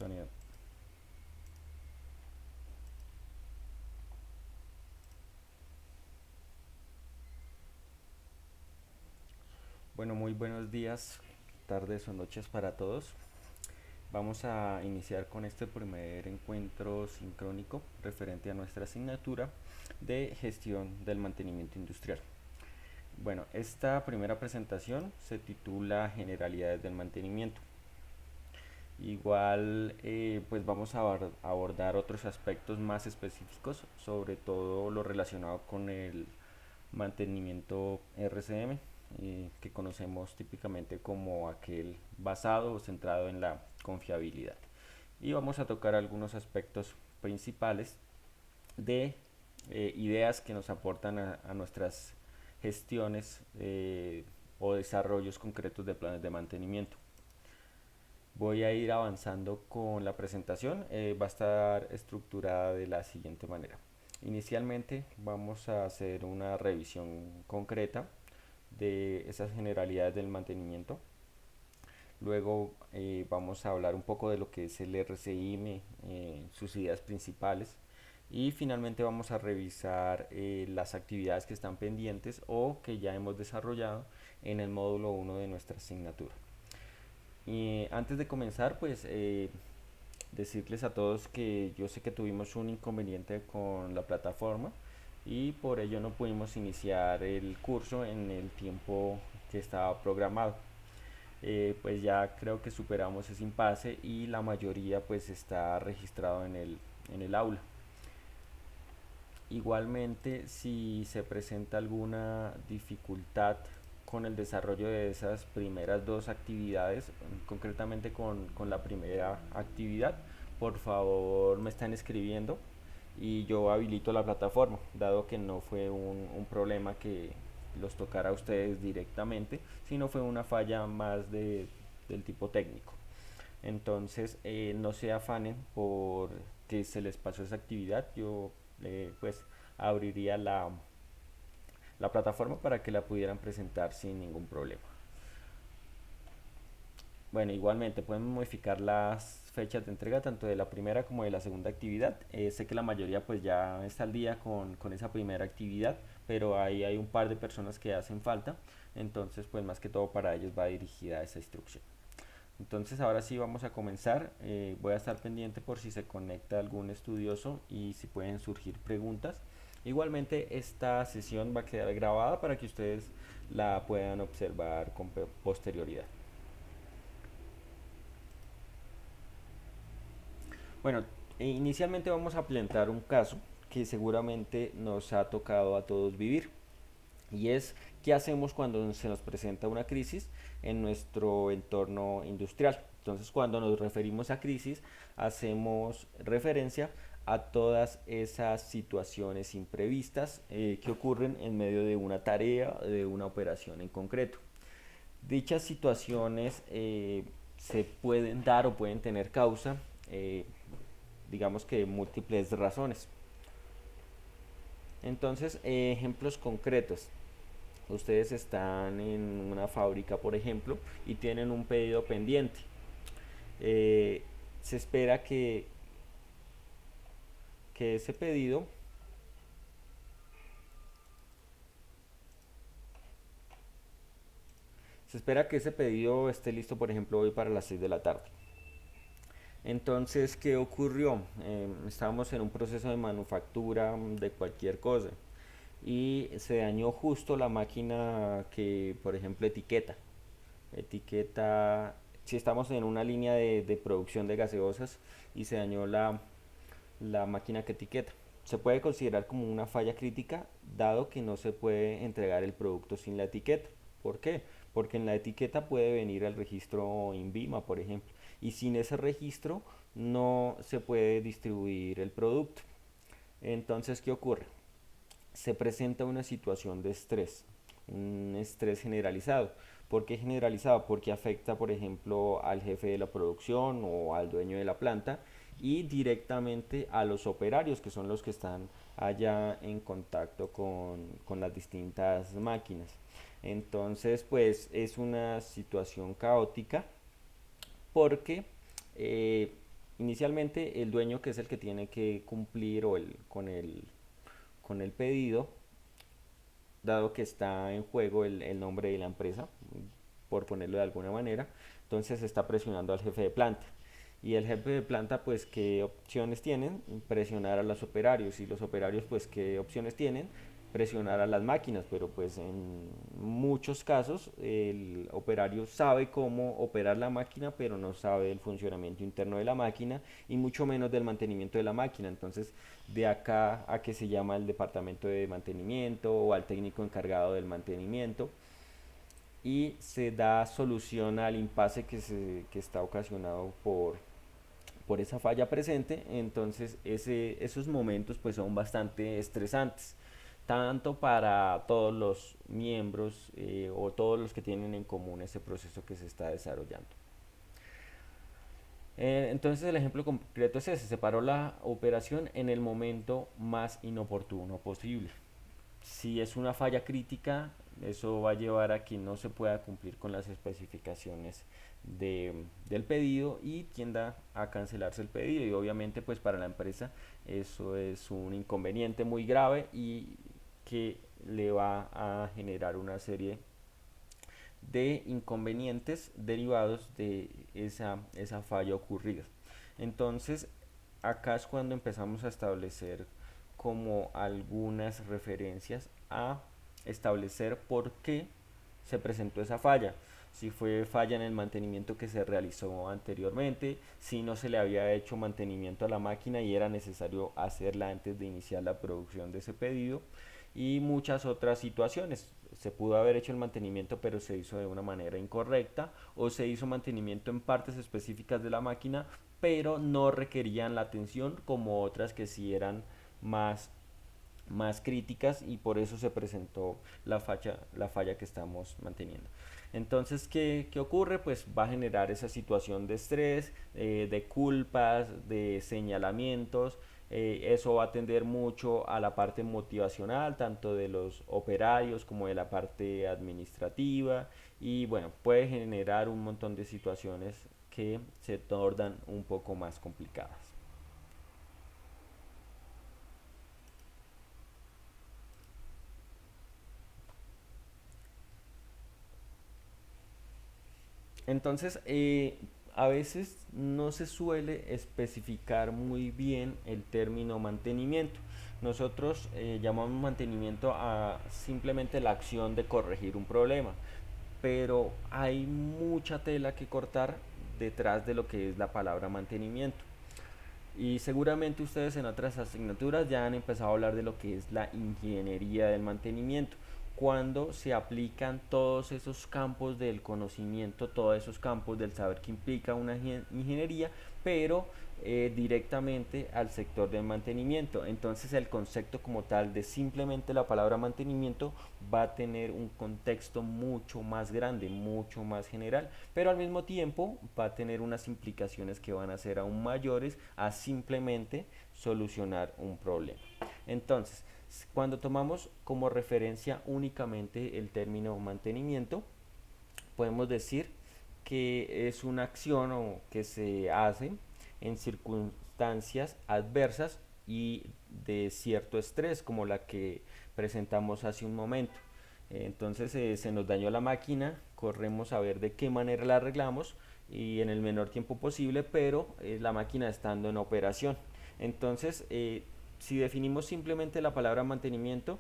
Sonido. Bueno, muy buenos días, tardes o noches para todos. Vamos a iniciar con este primer encuentro sincrónico referente a nuestra asignatura de gestión del mantenimiento industrial. Bueno, esta primera presentación se titula Generalidades del mantenimiento. Igual, pues vamos a abordar otros aspectos más específicos, sobre todo lo relacionado con el mantenimiento RCM, que conocemos típicamente como aquel basado o centrado en la confiabilidad. Y vamos a tocar algunos aspectos principales de ideas que nos aportan a nuestras gestiones o desarrollos concretos de planes de mantenimiento. Voy a ir avanzando con la presentación. Va a estar estructurada de la siguiente manera. Inicialmente vamos a hacer una revisión concreta de esas generalidades del mantenimiento. Luego vamos a hablar un poco de lo que es el RCIM, sus ideas principales. Y finalmente vamos a revisar las actividades que están pendientes o que ya hemos desarrollado en el módulo 1 de nuestra asignatura. Y antes de comenzar, pues decirles a todos que yo sé que tuvimos un inconveniente con la plataforma y por ello no pudimos iniciar el curso en el tiempo que estaba programado. Pues ya creo que superamos ese impasse y la mayoría pues está registrado en el aula. Igualmente, si se presenta alguna dificultad con el desarrollo de esas primeras dos actividades, concretamente con la primera actividad, por favor me están escribiendo y yo habilito la plataforma, dado que no fue un problema que los tocara a ustedes directamente, sino fue una falla más del tipo técnico. Entonces, no se afanen por que se les pasó esa actividad. Yo pues abriría la plataforma para que la pudieran presentar sin ningún problema. Bueno, igualmente pueden modificar las fechas de entrega tanto de la primera como de la segunda actividad. Sé que la mayoría pues ya está al día con esa primera actividad, pero ahí hay un par de personas que hacen falta. Entonces pues más que todo para ellos va dirigida esa instrucción. Entonces ahora sí vamos a comenzar. Voy a estar pendiente por si se conecta algún estudioso y si pueden surgir preguntas. Igualmente esta sesión va a quedar grabada para que ustedes la puedan observar con posterioridad. Bueno, inicialmente vamos a plantear un caso que seguramente nos ha tocado a todos vivir. Y es qué hacemos cuando se nos presenta una crisis en nuestro entorno industrial. Entonces, cuando nos referimos a crisis, hacemos referencia a todas esas situaciones imprevistas que ocurren en medio de una tarea, de una operación en concreto. Dichas situaciones se pueden dar o pueden tener causa, digamos que múltiples razones. Entonces, ejemplos concretos. Ustedes están en una fábrica, por ejemplo, y tienen un pedido pendiente. Eh, se espera que ese pedido se espera que ese pedido esté listo, por ejemplo, hoy para las 6 de la tarde. Entonces, ¿qué ocurrió? Estábamos en un proceso de manufactura de cualquier cosa y se dañó justo la máquina que, por ejemplo, etiqueta, si estamos en una línea de producción de gaseosas y se dañó la máquina que etiqueta. Se puede considerar como una falla crítica dado que no se puede entregar el producto sin la etiqueta. ¿Por qué? Porque en la etiqueta puede venir el registro INVIMA, por ejemplo, y sin ese registro no se puede distribuir el producto. Entonces, ¿qué ocurre? Se presenta una situación de estrés, un estrés generalizado. ¿Por qué generalizado? Porque afecta, por ejemplo, al jefe de la producción o al dueño de la planta y directamente a los operarios, que son los que están allá en contacto con las distintas máquinas. Entonces, pues es una situación caótica porque, eh, inicialmente el dueño, que es el que tiene que cumplir con el pedido, dado que está en juego el nombre de la empresa, por ponerlo de alguna manera, entonces está presionando al jefe de planta. Y el jefe de planta, pues, ¿qué opciones tienen? Presionar a los operarios. Y los operarios, pues, ¿qué opciones tienen? Presionar a las máquinas. Pero, pues, en muchos casos, el operario sabe cómo operar la máquina, pero no sabe el funcionamiento interno de la máquina y mucho menos del mantenimiento de la máquina. Entonces, de acá a que se llama el departamento de mantenimiento o al técnico encargado del mantenimiento y se da solución al impasse que está ocasionado por esa falla presente. Entonces esos momentos pues son bastante estresantes, tanto para todos los miembros o todos los que tienen en común ese proceso que se está desarrollando. Entonces el ejemplo concreto es ese: se paró la operación en el momento más inoportuno posible. Si es una falla crítica, eso va a llevar a que no se pueda cumplir con las especificaciones del pedido y tienda a cancelarse el pedido, y obviamente pues para la empresa eso es un inconveniente muy grave y que le va a generar una serie de inconvenientes derivados de esa falla ocurrida. Entonces, acá es cuando empezamos a establecer como algunas referencias a establecer por qué se presentó esa falla. Si fue falla en el mantenimiento que se realizó anteriormente, si no se le había hecho mantenimiento a la máquina y era necesario hacerla antes de iniciar la producción de ese pedido, y muchas otras situaciones. Se pudo haber hecho el mantenimiento pero se hizo de una manera incorrecta, o se hizo mantenimiento en partes específicas de la máquina pero no requerían la atención como otras que sí eran más, más críticas, y por eso se presentó la falla que estamos manteniendo. Entonces, ¿qué ocurre? Pues va a generar esa situación de estrés, de culpas, de señalamientos. Eso va a tender mucho a la parte motivacional, tanto de los operarios como de la parte administrativa, y bueno, puede generar un montón de situaciones que se tornan un poco más complicadas. Entonces, a veces no se suele especificar muy bien el término mantenimiento. Nosotros llamamos mantenimiento a simplemente la acción de corregir un problema, pero hay mucha tela que cortar detrás de lo que es la palabra mantenimiento. Y seguramente ustedes en otras asignaturas ya han empezado a hablar de lo que es la ingeniería del mantenimiento, cuando se aplican todos esos campos del conocimiento, todos esos campos del saber que implica una ingeniería, pero directamente al sector del mantenimiento. Entonces el concepto como tal de simplemente la palabra mantenimiento va a tener un contexto mucho más grande, mucho más general, pero al mismo tiempo va a tener unas implicaciones que van a ser aún mayores a simplemente solucionar un problema. Entonces, cuando tomamos como referencia únicamente el término mantenimiento, podemos decir que es una acción o que se hace en circunstancias adversas y de cierto estrés, como la que presentamos hace un momento. Entonces se nos dañó la máquina, corremos a ver de qué manera la arreglamos y en el menor tiempo posible, pero la máquina estando en operación. Entonces, si definimos simplemente la palabra mantenimiento,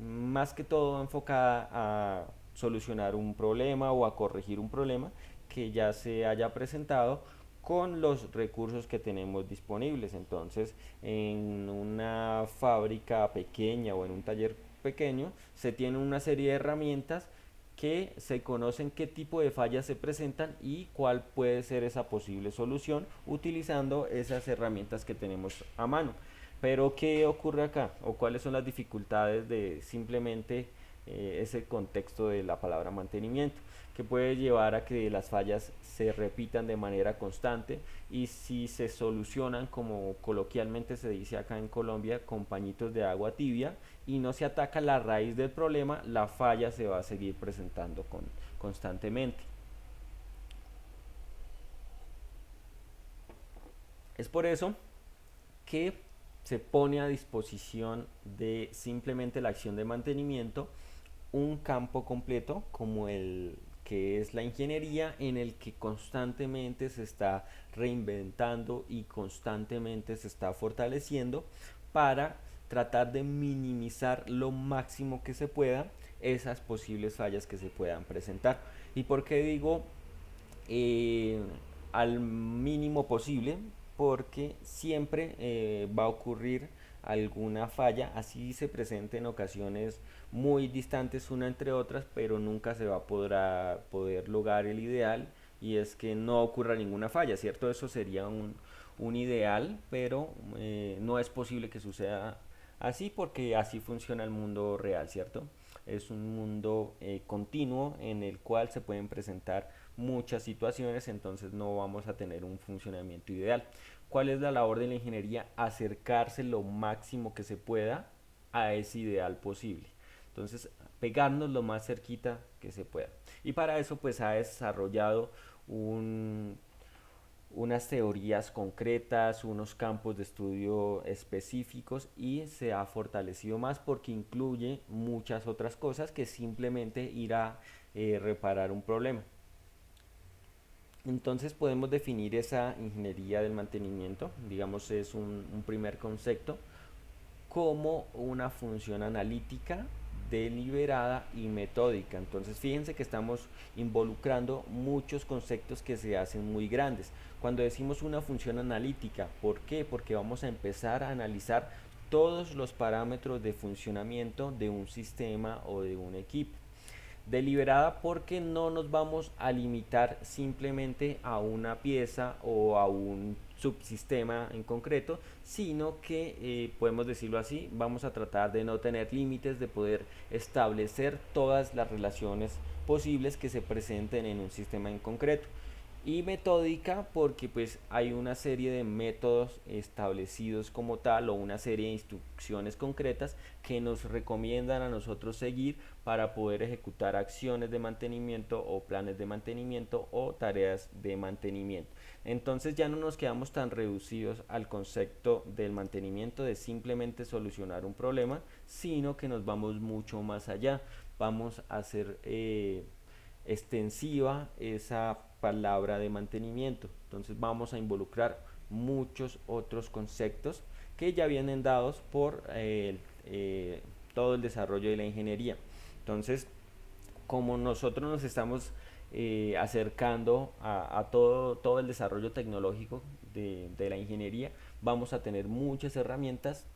más que todo enfocada a solucionar un problema o a corregir un problema que ya se haya presentado con los recursos que tenemos disponibles. Entonces, en una fábrica pequeña o en un taller pequeño se tiene una serie de herramientas que se conocen qué tipo de fallas se presentan y cuál puede ser esa posible solución utilizando esas herramientas que tenemos a mano. Pero ¿qué ocurre acá? ¿O cuáles son las dificultades de simplemente ese contexto de la palabra mantenimiento? Que puede llevar a que las fallas se repitan de manera constante, y si se solucionan, como coloquialmente se dice acá en Colombia, con pañitos de agua tibia y no se ataca la raíz del problema, la falla se va a seguir presentando constantemente. Es por eso que se pone a disposición de simplemente la acción de mantenimiento un campo completo como el que es la ingeniería, en el que constantemente se está reinventando y constantemente se está fortaleciendo para tratar de minimizar lo máximo que se pueda esas posibles fallas que se puedan presentar. ¿Y por qué digo eh, al mínimo posible? Porque siempre va a ocurrir alguna falla, así se presente en ocasiones muy distantes una entre otras, pero nunca se va a poder lograr el ideal, y es que no ocurra ninguna falla, ¿cierto? Eso sería un ideal, pero no es posible que suceda así, porque así funciona el mundo real, ¿cierto? Es un mundo continuo en el cual se pueden presentar muchas situaciones, entonces no vamos a tener un funcionamiento ideal. ¿Cuál es la labor de la ingeniería? Acercarse lo máximo que se pueda a ese ideal posible. Entonces, pegarnos lo más cerquita que se pueda. Y para eso, pues ha desarrollado un, unas teorías concretas, unos campos de estudio específicos, y se ha fortalecido más porque incluye muchas otras cosas que simplemente ir a reparar un problema. Entonces podemos definir esa ingeniería del mantenimiento, digamos es un primer concepto, como una función analítica, deliberada y metódica. Entonces fíjense que estamos involucrando muchos conceptos que se hacen muy grandes. Cuando decimos una función analítica, ¿por qué? Porque vamos a empezar a analizar todos los parámetros de funcionamiento de un sistema o de un equipo. Deliberada porque no nos vamos a limitar simplemente a una pieza o a un subsistema en concreto, sino que podemos decirlo así, vamos a tratar de no tener límites, de poder establecer todas las relaciones posibles que se presenten en un sistema en concreto. Y metódica porque pues hay una serie de métodos establecidos como tal, o una serie de instrucciones concretas que nos recomiendan a nosotros seguir para poder ejecutar acciones de mantenimiento o planes de mantenimiento o tareas de mantenimiento. Entonces ya no nos quedamos tan reducidos al concepto del mantenimiento, de simplemente solucionar un problema, sino que nos vamos mucho más allá. Vamos a hacer extensiva esa palabra de mantenimiento. Entonces vamos a involucrar muchos otros conceptos que ya vienen dados por todo el desarrollo de la ingeniería. Entonces, como nosotros nos estamos acercando a todo el desarrollo tecnológico de la ingeniería, vamos a tener muchas herramientas,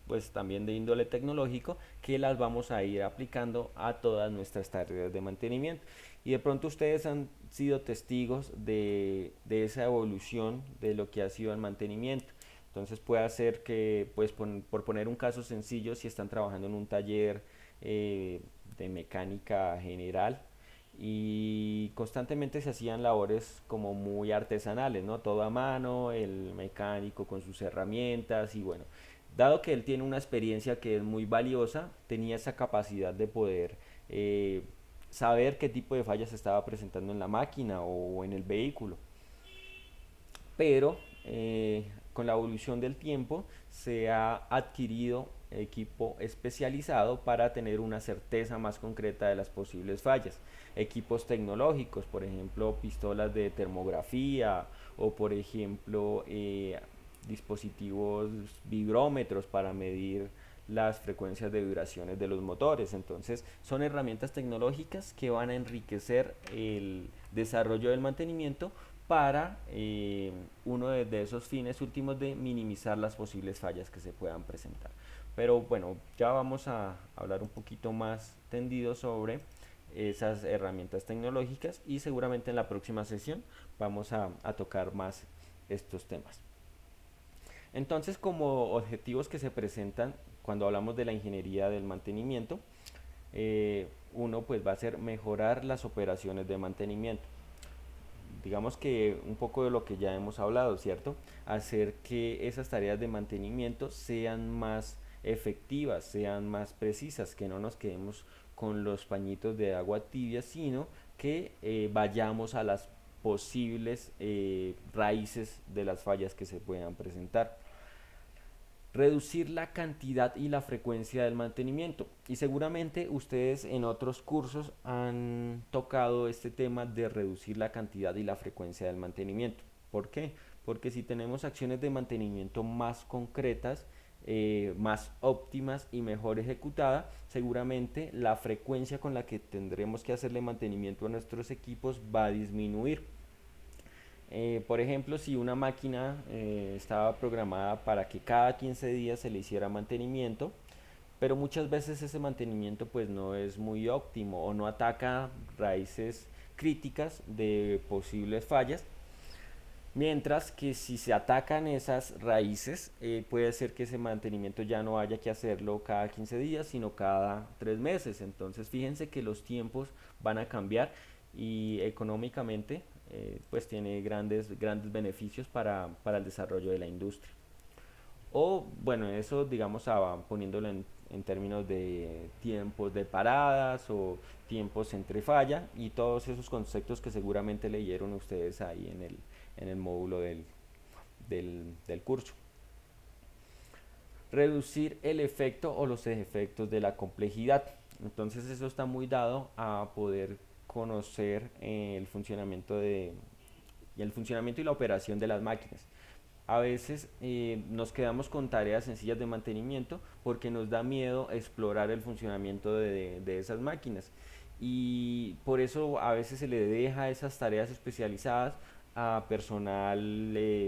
pues también de índole tecnológico, que las vamos a ir aplicando a todas nuestras tareas de mantenimiento. Y de pronto ustedes han sido testigos de esa evolución de lo que ha sido el mantenimiento. Entonces puede ser que, pues por poner un caso sencillo, si están trabajando en un taller de mecánica general, y constantemente se hacían labores como muy artesanales, ¿no? Todo a mano, el mecánico con sus herramientas, y bueno, dado que él tiene una experiencia que es muy valiosa, tenía esa capacidad de poder eh, saber qué tipo de fallas se estaba presentando en la máquina o en el vehículo. Pero con la evolución del tiempo se ha adquirido equipo especializado para tener una certeza más concreta de las posibles fallas. Equipos tecnológicos, por ejemplo, pistolas de termografía, o por ejemplo dispositivos vibrómetros para medir las frecuencias de vibraciones de los motores. Entonces son herramientas tecnológicas que van a enriquecer el desarrollo del mantenimiento para uno de esos fines últimos de minimizar las posibles fallas que se puedan presentar. Pero bueno, ya vamos a hablar un poquito más tendido sobre esas herramientas tecnológicas, y seguramente en la próxima sesión vamos a tocar más estos temas. Entonces, como objetivos que se presentan cuando hablamos de la ingeniería del mantenimiento, uno pues va a ser mejorar las operaciones de mantenimiento. Digamos que un poco de lo que ya hemos hablado, ¿cierto? Hacer que esas tareas de mantenimiento sean más efectivas, sean más precisas, que no nos quedemos con los pañitos de agua tibia, sino que vayamos a las posibles raíces de las fallas que se puedan presentar. Reducir la cantidad y la frecuencia del mantenimiento. Y seguramente ustedes en otros cursos han tocado este tema de reducir la cantidad y la frecuencia del mantenimiento. ¿Por qué? Porque si tenemos acciones de mantenimiento más concretas, más óptimas y mejor ejecutadas, seguramente la frecuencia con la que tendremos que hacerle mantenimiento a nuestros equipos va a disminuir. Por ejemplo, si una máquina estaba programada para que cada 15 días se le hiciera mantenimiento, pero muchas veces ese mantenimiento pues no es muy óptimo o no ataca raíces críticas de posibles fallas, mientras que si se atacan esas raíces, puede ser que ese mantenimiento ya no haya que hacerlo cada 15 días, sino cada 3 meses. Entonces fíjense que los tiempos van a cambiar y económicamente pues tiene grandes beneficios para el desarrollo de la industria. O bueno, eso digamos poniéndolo en términos de tiempos de paradas o tiempos entre falla y todos esos conceptos que seguramente leyeron ustedes ahí en el módulo del curso. Reducir el efecto o los efectos de la complejidad. Entonces eso está muy dado a poder conocer el funcionamiento y la operación de las máquinas. A veces nos quedamos con tareas sencillas de mantenimiento porque nos da miedo explorar el funcionamiento de esas máquinas. Y por eso a veces se le deja esas tareas especializadas a personal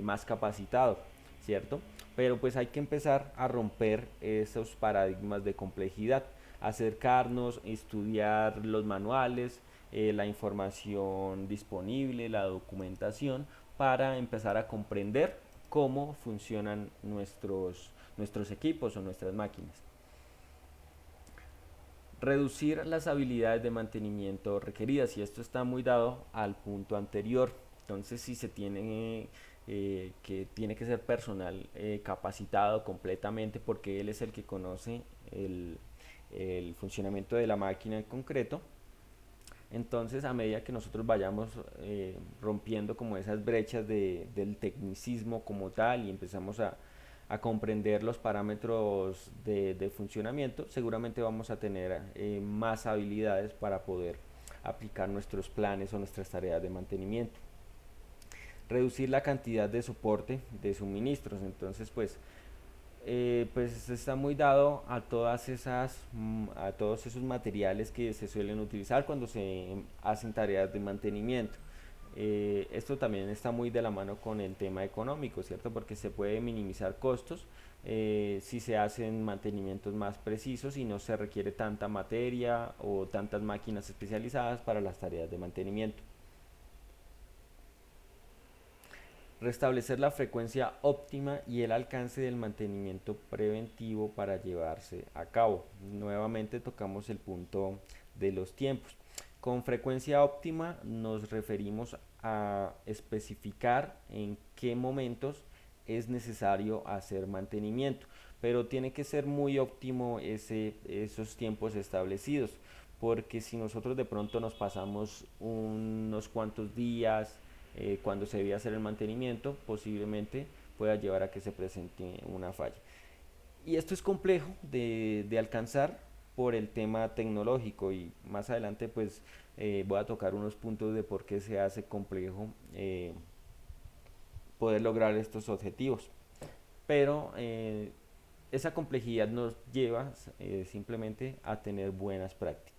más capacitado, ¿cierto? Pero pues hay que empezar a romper esos paradigmas de complejidad, acercarnos, estudiar los manuales, la información disponible, la documentación, para empezar a comprender cómo funcionan nuestros equipos o nuestras máquinas. Reducir las habilidades de mantenimiento requeridas, y esto está muy dado al punto anterior. Entonces, si se tiene que tiene que ser personal capacitado completamente, porque él es el que conoce el funcionamiento de la máquina en concreto. Entonces, a medida que nosotros vayamos rompiendo como esas brechas del tecnicismo como tal y empezamos a comprender los parámetros de funcionamiento, seguramente vamos a tener más habilidades para poder aplicar nuestros planes o nuestras tareas de mantenimiento. Reducir la cantidad de soporte de suministros. Entonces, pues está muy dado a a todos esos materiales que se suelen utilizar cuando se hacen tareas de mantenimiento. Esto también está muy de la mano con el tema económico, ¿cierto? Porque se puede minimizar costos si se hacen mantenimientos más precisos y no se requiere tanta materia o tantas máquinas especializadas para las tareas de mantenimiento. Restablecer la frecuencia óptima y el alcance del mantenimiento preventivo para llevarse a cabo. Nuevamente tocamos el punto de los tiempos. Con frecuencia óptima nos referimos a especificar en qué momentos es necesario hacer mantenimiento, pero tiene que ser muy óptimo esos tiempos establecidos, porque si nosotros de pronto nos pasamos unos cuantos días cuando se debía hacer el mantenimiento, posiblemente pueda llevar a que se presente una falla. Y esto es complejo de alcanzar por el tema tecnológico, y más adelante pues voy a tocar unos puntos de por qué se hace complejo poder lograr estos objetivos. Pero esa complejidad nos lleva simplemente a tener buenas prácticas.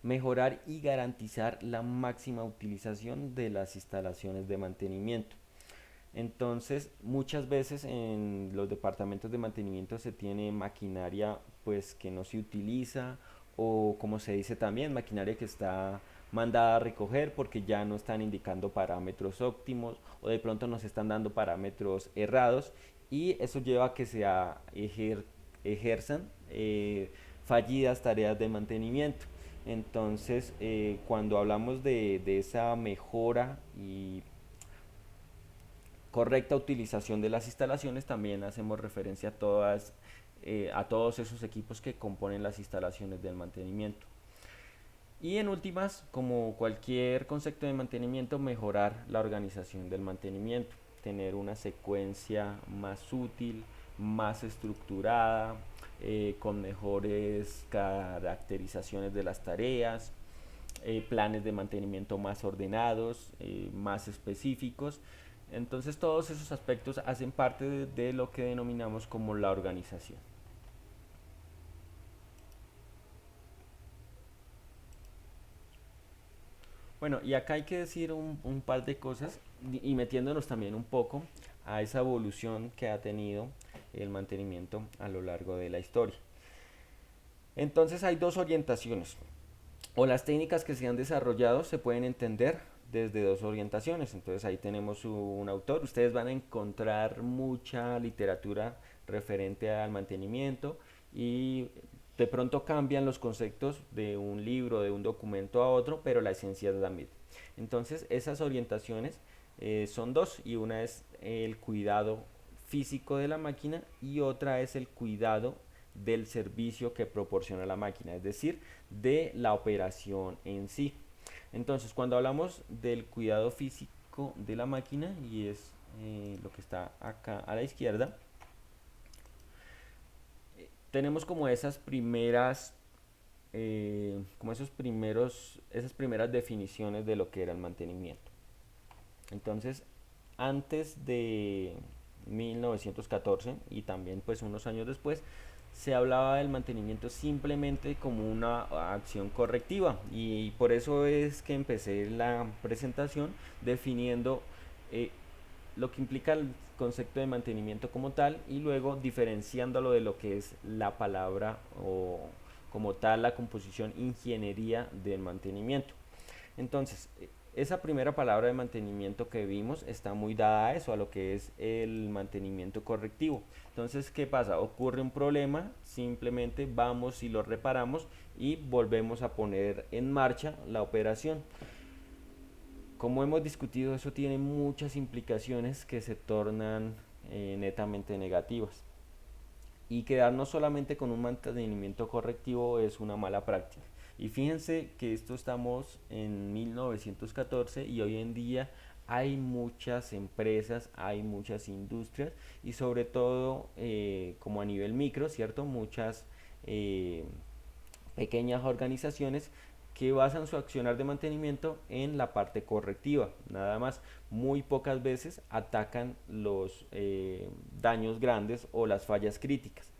Mejorar y garantizar la máxima utilización de las instalaciones de mantenimiento. Entonces, muchas veces en los departamentos de mantenimiento se tiene maquinaria pues que no se utiliza, o como se dice también, maquinaria que está mandada a recoger porque ya no están indicando parámetros óptimos o de pronto nos están dando parámetros errados, y eso lleva a que se ejerzan fallidas tareas de mantenimiento. Entonces, cuando hablamos de esa mejora y correcta utilización de las instalaciones, también hacemos referencia a todos esos equipos que componen las instalaciones del mantenimiento. Y en últimas, como cualquier concepto de mantenimiento, mejorar la organización del mantenimiento, tener una secuencia más útil, más estructurada, con mejores caracterizaciones de las tareas, planes de mantenimiento más ordenados, más específicos. Entonces todos esos aspectos hacen parte de lo que denominamos como la organización. Bueno, y acá hay que decir un par de cosas y metiéndonos también un poco a esa evolución que ha tenido el mantenimiento a lo largo de la historia. Entonces hay dos orientaciones, o las técnicas que se han desarrollado se pueden entender desde dos orientaciones. Entonces ahí tenemos un autor, ustedes van a encontrar mucha literatura referente al mantenimiento y de pronto cambian los conceptos de un libro, de un documento a otro, pero la esencia es la misma. Entonces esas orientaciones son dos, y una es el cuidado físico de la máquina y otra es el cuidado del servicio que proporciona la máquina, es decir, de la operación en sí. Entonces, cuando hablamos del cuidado físico de la máquina, y es lo que está acá a la izquierda, tenemos como esas primeras, como esas primeras definiciones de lo que era el mantenimiento. Entonces, antes de 1914 y también pues unos años después, se hablaba del mantenimiento simplemente como una acción correctiva, y por eso es que empecé la presentación definiendo eh, lo que implica el concepto de mantenimiento como tal y luego diferenciándolo de lo que es la palabra o como tal la composición ingeniería del mantenimiento. Entonces, esa primera palabra de mantenimiento que vimos está muy dada a eso, a lo que es el mantenimiento correctivo. Entonces, ¿qué pasa? Ocurre un problema, simplemente vamos y lo reparamos y volvemos a poner en marcha la operación. Como hemos discutido, eso tiene muchas implicaciones que se tornan netamente negativas. Y quedarnos solamente con un mantenimiento correctivo es una mala práctica. Y fíjense que esto estamos en 1914 y hoy en día hay muchas empresas, hay muchas industrias y sobre todo como a nivel micro, ¿cierto? Muchas eh, pequeñas organizaciones que basan su accionar de mantenimiento en la parte correctiva, nada más. Muy pocas veces atacan los daños grandes o las fallas críticas.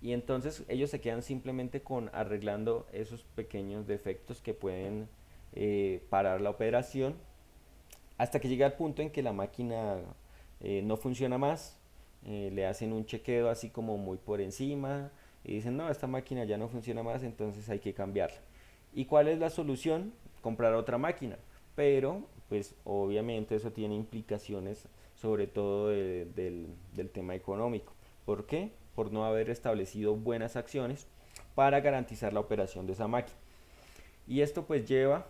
Y entonces ellos se quedan simplemente con arreglando esos pequeños defectos que pueden parar la operación hasta que llega el punto en que la máquina no funciona más, le hacen un chequeo así como muy por encima y dicen, no, esta máquina ya no funciona más, entonces hay que cambiarla. ¿Y cuál es la solución? Comprar otra máquina. Pero, pues obviamente eso tiene implicaciones sobre todo del tema económico. ¿Por qué? Por no haber establecido buenas acciones para garantizar la operación de esa máquina. Y esto pues lleva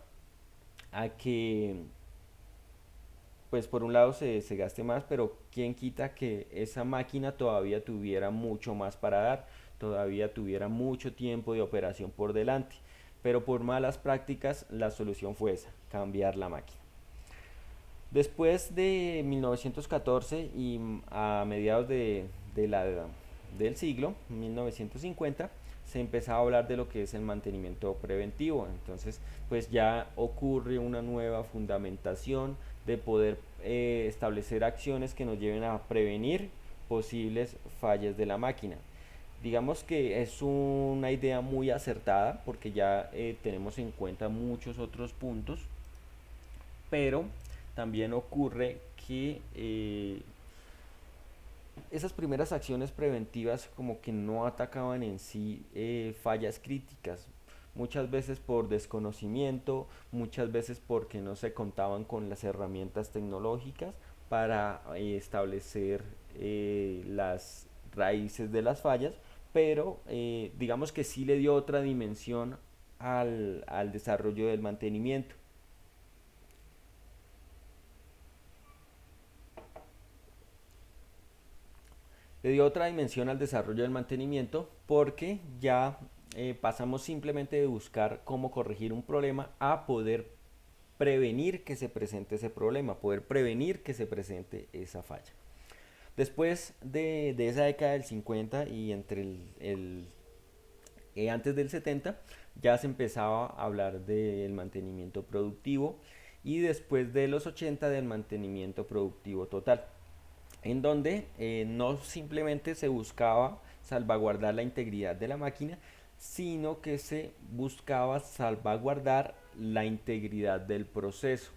a que pues por un lado se gaste más, pero quién quita que esa máquina todavía tuviera mucho más para dar, todavía tuviera mucho tiempo de operación por delante. Pero por malas prácticas la solución fue esa, cambiar la máquina. Después de 1914 y a mediados de la, del siglo, 1950, se empezaba a hablar de lo que es el mantenimiento preventivo. Entonces, pues ya ocurre una nueva fundamentación de poder establecer acciones que nos lleven a prevenir posibles fallas de la máquina. Digamos que es una idea muy acertada porque ya tenemos en cuenta muchos otros puntos, pero también ocurre que esas primeras acciones preventivas como que no atacaban en sí fallas críticas, muchas veces por desconocimiento, muchas veces porque no se contaban con las herramientas tecnológicas para establecer las raíces de las fallas, pero digamos que sí le dio otra dimensión al desarrollo del mantenimiento. Le dio otra dimensión al desarrollo del mantenimiento porque ya pasamos simplemente de buscar cómo corregir un problema a poder prevenir que se presente ese problema, poder prevenir que se presente esa falla. Después de esa década del 50 y entre antes del 70 ya se empezaba a hablar del mantenimiento productivo y después de los 80 del mantenimiento productivo total, en donde no simplemente se buscaba salvaguardar la integridad de la máquina, sino que se buscaba salvaguardar la integridad del proceso,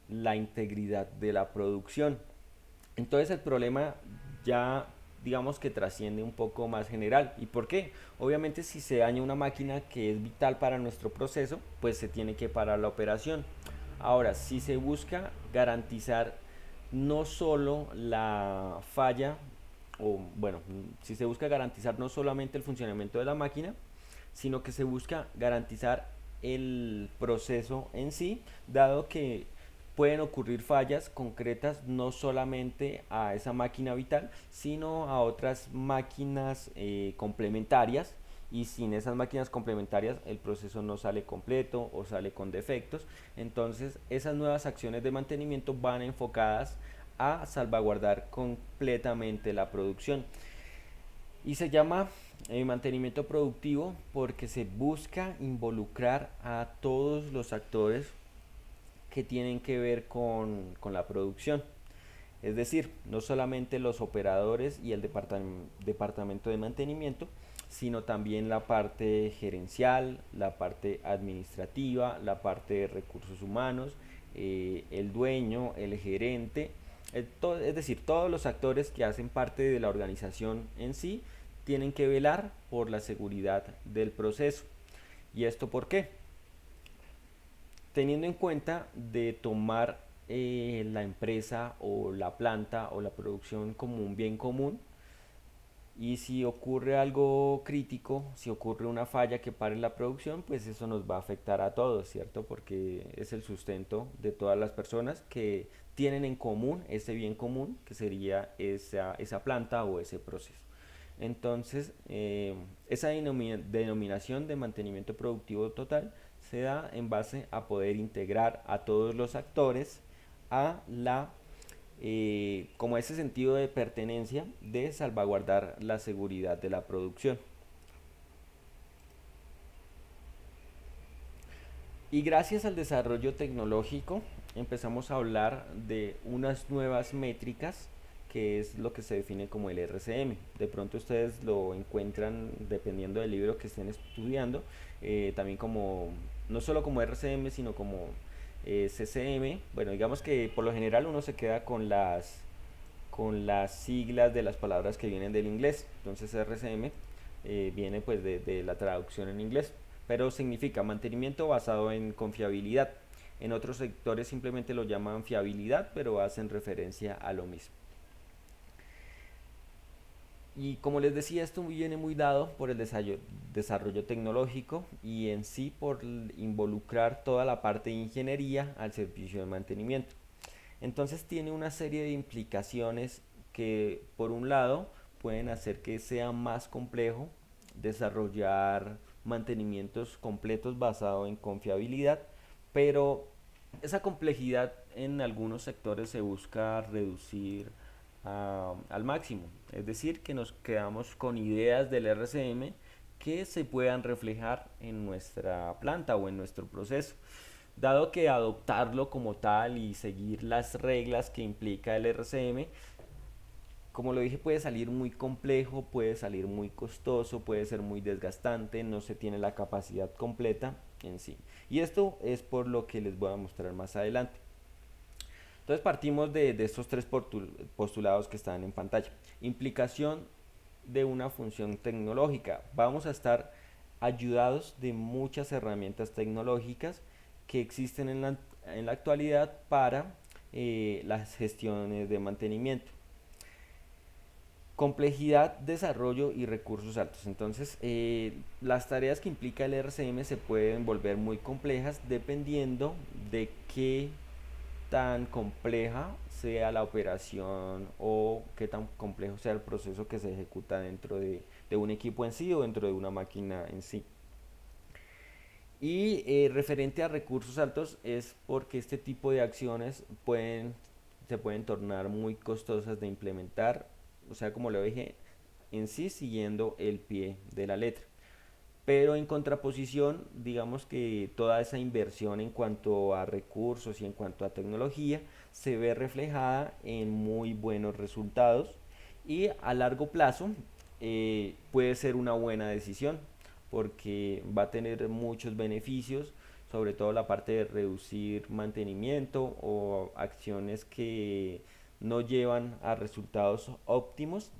la integridad de la producción. Entonces el problema ya digamos que trasciende un poco más general. ¿Y por qué? Obviamente si se daña una máquina que es vital para nuestro proceso, pues se tiene que parar la operación. Ahora, si se busca garantizar no solo la falla, o bueno, si se busca garantizar no solamente el funcionamiento de la máquina, sino que se busca garantizar el proceso en sí, dado que pueden ocurrir fallas concretas no solamente a esa máquina vital, sino a otras máquinas complementarias, y sin esas máquinas complementarias el proceso no sale completo o sale con defectos. Entonces esas nuevas acciones de mantenimiento van enfocadas a salvaguardar completamente la producción. Y se llama mantenimiento productivo porque se busca involucrar a todos los actores que tienen que ver con la producción. Es decir, no solamente los operadores y el departamento de mantenimiento, sino también la parte gerencial, la parte administrativa, la parte de recursos humanos, el dueño, el gerente, es decir, todos los actores que hacen parte de la organización en sí tienen que velar por la seguridad del proceso. ¿Y esto por qué? Teniendo en cuenta de tomar la empresa o la planta o la producción como un bien común, y si ocurre algo crítico, si ocurre una falla que pare la producción, pues eso nos va a afectar a todos, ¿cierto? Porque es el sustento de todas las personas que tienen en común ese bien común, que sería esa planta o ese proceso. Entonces, esa denominación de mantenimiento productivo total se da en base a poder integrar a todos los actores a como ese sentido de pertenencia de salvaguardar la seguridad de la producción. Y gracias al desarrollo tecnológico empezamos a hablar de unas nuevas métricas que es lo que se define como el RCM. De pronto ustedes lo encuentran dependiendo del libro que estén estudiando, también como, no solo como RCM, sino como CCM. Bueno, digamos que por lo general uno se queda con las siglas de las palabras que vienen del inglés. Entonces RCM viene pues de la traducción en inglés, pero significa mantenimiento basado en confiabilidad. En otros sectores simplemente lo llaman fiabilidad, pero hacen referencia a lo mismo. Y como les decía, esto viene muy dado por el desarrollo tecnológico y en sí por involucrar toda la parte de ingeniería al servicio de mantenimiento. Entonces tiene una serie de implicaciones que por un lado pueden hacer que sea más complejo desarrollar mantenimientos completos basados en confiabilidad, pero esa complejidad en algunos sectores se busca reducir al máximo. Es decir, que nos quedamos con ideas del RCM que se puedan reflejar en nuestra planta o en nuestro proceso. Dado que adoptarlo como tal y seguir las reglas que implica el RCM, como lo dije, puede salir muy complejo, puede salir muy costoso, puede ser muy desgastante, no se tiene la capacidad completa en sí. Y esto es por lo que les voy a mostrar más adelante. Entonces partimos de estos tres postulados que están en pantalla. Implicación de una función tecnológica. Vamos a estar ayudados de muchas herramientas tecnológicas que existen en la actualidad para las gestiones de mantenimiento. Complejidad, desarrollo y recursos altos. Entonces, las tareas que implica el RCM se pueden volver muy complejas dependiendo de qué tan compleja sea la operación o qué tan complejo sea el proceso que se ejecuta dentro de un equipo en sí o dentro de una máquina en sí. Y referente a recursos altos es porque este tipo de acciones se pueden tornar muy costosas de implementar, o sea, como lo dije, en sí siguiendo el pie de la letra. Pero en contraposición, digamos que toda esa inversión en cuanto a recursos y en cuanto a tecnología se ve reflejada en muy buenos resultados y a largo plazo puede ser una buena decisión porque va a tener muchos beneficios, sobre todo la parte de reducir mantenimiento o acciones que no llevan a resultados óptimos,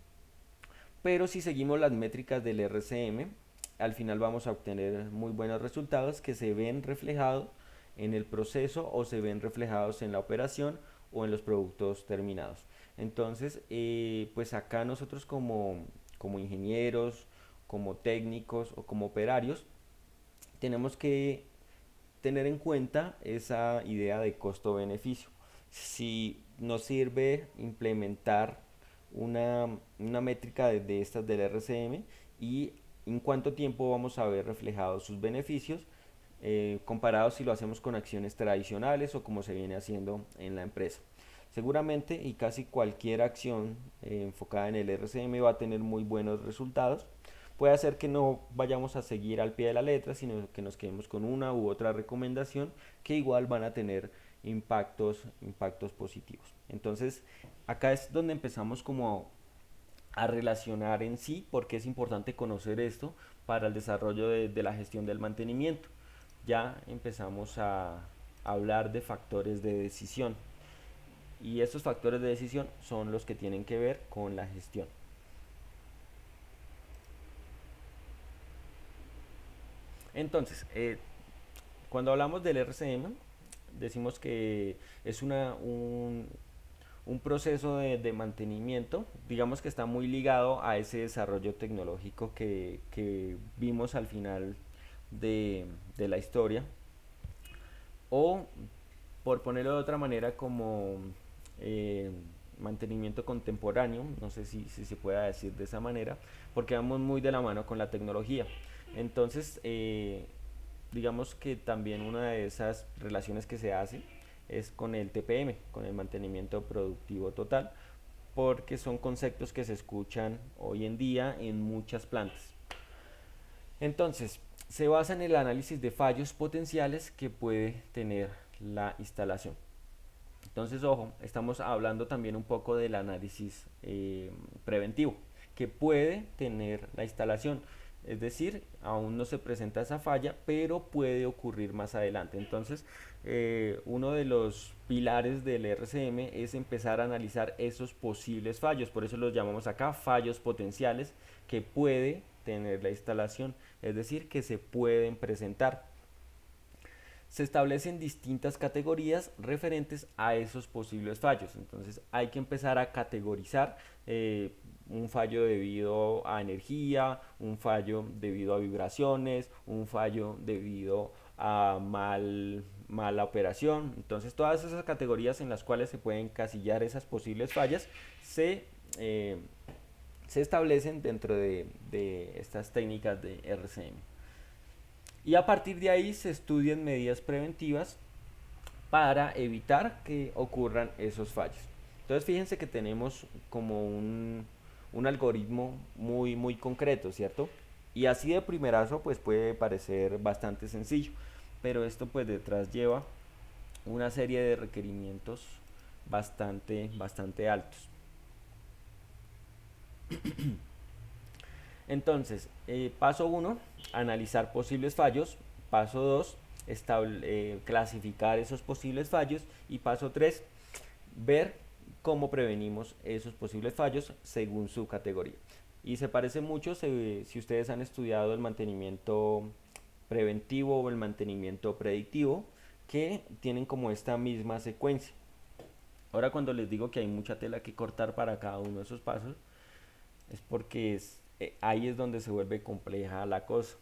pero si seguimos las métricas del RCM, al final vamos a obtener muy buenos resultados que se ven reflejados en el proceso o se ven reflejados en la operación o en los productos terminados. Entonces, pues acá nosotros como ingenieros, como técnicos o como operarios, tenemos que tener en cuenta esa idea de costo-beneficio. Si nos sirve implementar una métrica de estas del RCM y en cuánto tiempo vamos a ver reflejados sus beneficios comparados si lo hacemos con acciones tradicionales o como se viene haciendo en la empresa. Seguramente y casi cualquier acción enfocada en el RCM va a tener muy buenos resultados. Puede hacer que no vayamos a seguir al pie de la letra, sino que nos quedemos con una u otra recomendación que igual van a tener impactos positivos. Entonces, acá es donde empezamos como a relacionar en sí, porque es importante conocer esto para el desarrollo de la gestión del mantenimiento. Ya empezamos a hablar de factores de decisión y estos factores de decisión son los que tienen que ver con la gestión. Entonces, cuando hablamos del RCM, decimos que es un proceso de mantenimiento, digamos que está muy ligado a ese desarrollo tecnológico que vimos al final de la historia, o por ponerlo de otra manera como eh, mantenimiento contemporáneo, no sé si se pueda decir de esa manera, porque vamos muy de la mano con la tecnología. Entonces, digamos que también una de esas relaciones que se hace es con el TPM, con el mantenimiento productivo total, porque son conceptos que se escuchan hoy en día en muchas plantas. Entonces, se basa en el análisis de fallos potenciales que puede tener la instalación. Entonces, ojo, estamos hablando también un poco del análisis preventivo que puede tener la instalación. Es decir, aún no se presenta esa falla, pero puede ocurrir más adelante. Entonces, uno de los pilares del RCM es empezar a analizar esos posibles fallos. Por eso los llamamos acá fallos potenciales que puede tener la instalación. Es decir, que se pueden presentar. Se establecen distintas categorías referentes a esos posibles fallos. Entonces hay que empezar a categorizar un fallo debido a energía, un fallo debido a vibraciones, un fallo debido a mala operación. Entonces todas esas categorías en las cuales se pueden encasillar esas posibles fallas eh, se establecen dentro de estas técnicas de RCM. Y a partir de ahí se estudian medidas preventivas para evitar que ocurran esos fallos. Entonces fíjense que tenemos como un algoritmo muy concreto, ¿cierto? Y así de primerazo pues puede parecer bastante sencillo, pero esto pues detrás lleva una serie de requerimientos bastante altos. Entonces, paso uno, analizar posibles fallos. Paso 2, clasificar esos posibles fallos. Y paso 3, ver cómo prevenimos esos posibles fallos según su categoría. Y se parece mucho si ustedes han estudiado el mantenimiento preventivo o el mantenimiento predictivo, que tienen como esta misma secuencia. Ahora cuando les digo que hay mucha tela que cortar para cada uno de esos pasos, es porque ahí es donde se vuelve compleja la cosa.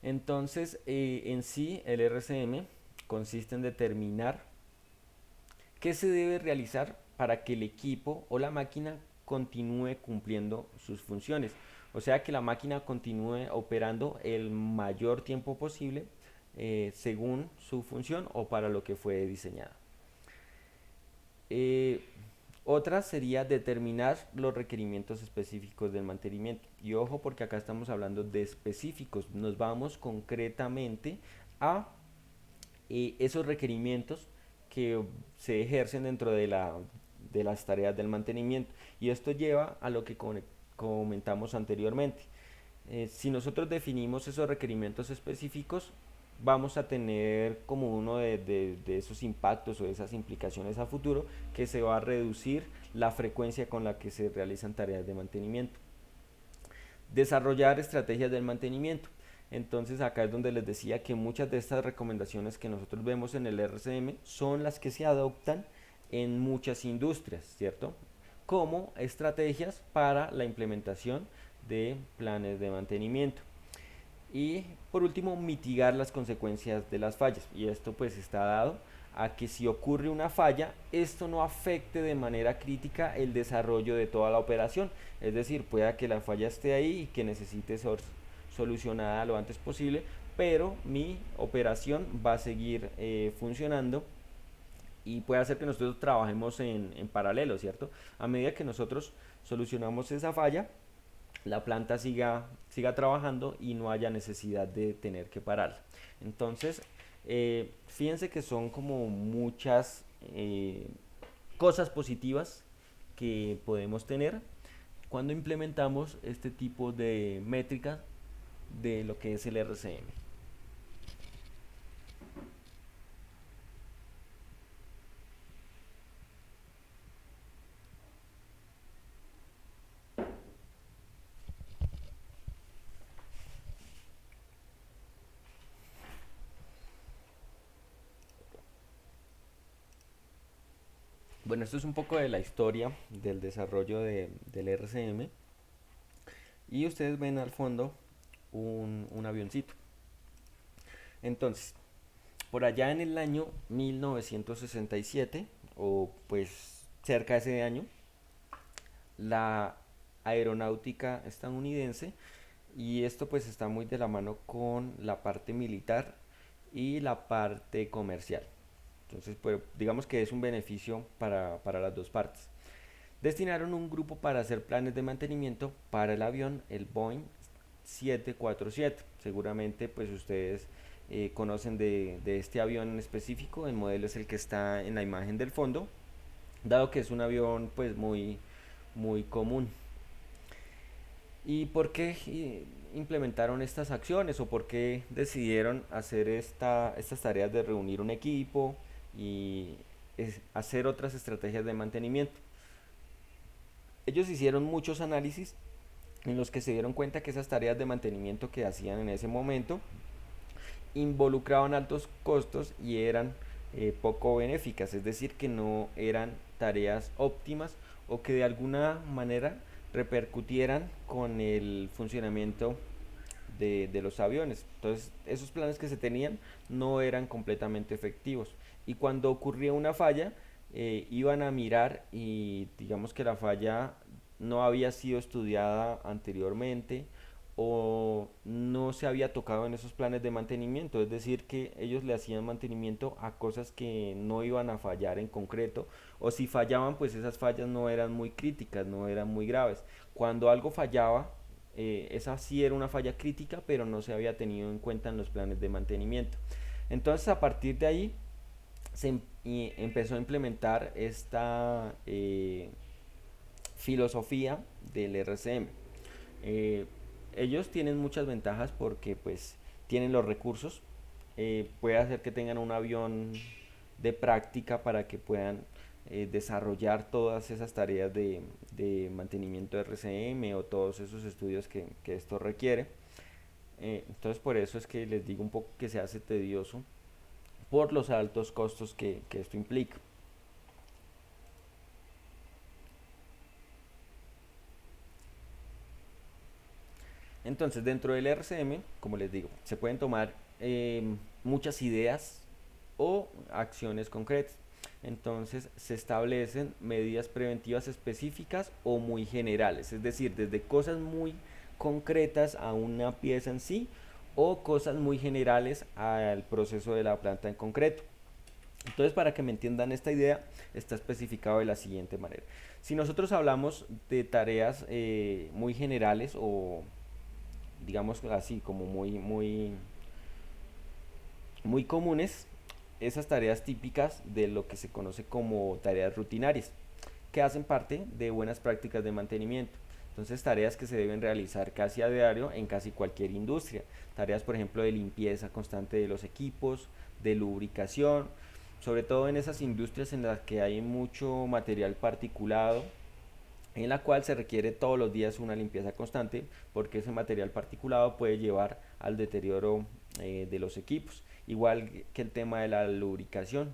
Entonces, en sí, el RCM consiste en determinar ¿Qué se debe realizar para que el equipo o la máquina continúe cumpliendo sus funciones? O sea, que la máquina continúe operando el mayor tiempo posible según su función o para lo que fue diseñada. Eh, Otra sería determinar los requerimientos específicos del mantenimiento. Y ojo porque acá estamos hablando de específicos. Nos vamos concretamente a esos requerimientos que se ejercen dentro de las tareas del mantenimiento. Y esto lleva a lo que comentamos anteriormente. Si nosotros definimos esos requerimientos específicos, vamos a tener como uno de esos impactos o de esas implicaciones a futuro que se va a reducir la frecuencia con la que se realizan tareas de mantenimiento. Desarrollar estrategias del mantenimiento. Entonces acá es donde les decía que muchas de estas recomendaciones que nosotros vemos en el RCM son las que se adoptan en muchas industrias, ¿cierto? Como estrategias para la implementación de planes de mantenimiento. Y por último, mitigar las consecuencias de las fallas. Y esto pues está dado a que si ocurre una falla, esto no afecte de manera crítica el desarrollo de toda la operación. Es decir, pueda que la falla esté ahí y que necesite ser solucionada lo antes posible, pero mi operación va a seguir funcionando y puede hacer que nosotros trabajemos en paralelo, ¿cierto? A medida que nosotros solucionamos esa falla, la planta siga trabajando y no haya necesidad de tener que pararla. Entonces, fíjense que son como muchas cosas positivas que podemos tener cuando implementamos este tipo de métrica de lo que es el RCM. Bueno, esto es un poco de la historia del desarrollo del RCM y ustedes ven al fondo un avioncito. Entonces, por allá en el año 1967, o pues cerca de ese año, la aeronáutica estadounidense, y esto pues está muy de la mano con la parte militar y la parte comercial. Entonces, pues digamos que es un beneficio para las dos partes. Destinaron un grupo para hacer planes de mantenimiento para el avión, el Boeing 747. Seguramente pues ustedes conocen de este avión en específico. El modelo es el que está en la imagen del fondo, dado que es un avión pues muy común. ¿Y por qué implementaron estas acciones o por qué decidieron hacer estas tareas de reunir un equipo y hacer otras estrategias de mantenimiento? Ellos hicieron muchos análisis en los que se dieron cuenta que esas tareas de mantenimiento que hacían en ese momento involucraban altos costos y eran poco benéficas, es decir, que no eran tareas óptimas o que de alguna manera repercutieran con el funcionamiento de los aviones. Entonces, esos planes que se tenían no eran completamente efectivos. Y cuando ocurría una falla, iban a mirar y digamos que la falla no había sido estudiada anteriormente o no se había tocado en esos planes de mantenimiento, es decir, que ellos le hacían mantenimiento a cosas que no iban a fallar en concreto, o si fallaban, pues esas fallas no eran muy críticas, no eran muy graves. Cuando algo fallaba, esa sí era una falla crítica, pero no se había tenido en cuenta en los planes de mantenimiento. Entonces, a partir de ahí, empezó a implementar esta filosofía del RCM. Eh, Ellos tienen muchas ventajas porque pues tienen los recursos, puede hacer que tengan un avión de práctica para que puedan desarrollar todas esas tareas de mantenimiento de RCM o todos esos estudios que esto requiere. Entonces por eso es que les digo un poco que se hace tedioso por los altos costos que esto implica. Entonces, dentro del RCM, como les digo, se pueden tomar muchas ideas o acciones concretas. Entonces se establecen medidas preventivas específicas o muy generales, es decir, desde cosas muy concretas a una pieza en sí o cosas muy generales al proceso de la planta en concreto. Entonces, para que me entiendan esta idea, está especificado de la siguiente manera. Si nosotros hablamos de tareas muy generales o digamos así como muy comunes, esas tareas típicas de lo que se conoce como tareas rutinarias, que hacen parte de buenas prácticas de mantenimiento. Entonces, tareas que se deben realizar casi a diario en casi cualquier industria. Tareas, por ejemplo, de limpieza constante de los equipos, de lubricación, sobre todo en esas industrias en las que hay mucho material particulado, en la cual se requiere todos los días una limpieza constante, porque ese material particulado puede llevar al deterioro de los equipos, igual que el tema de la lubricación.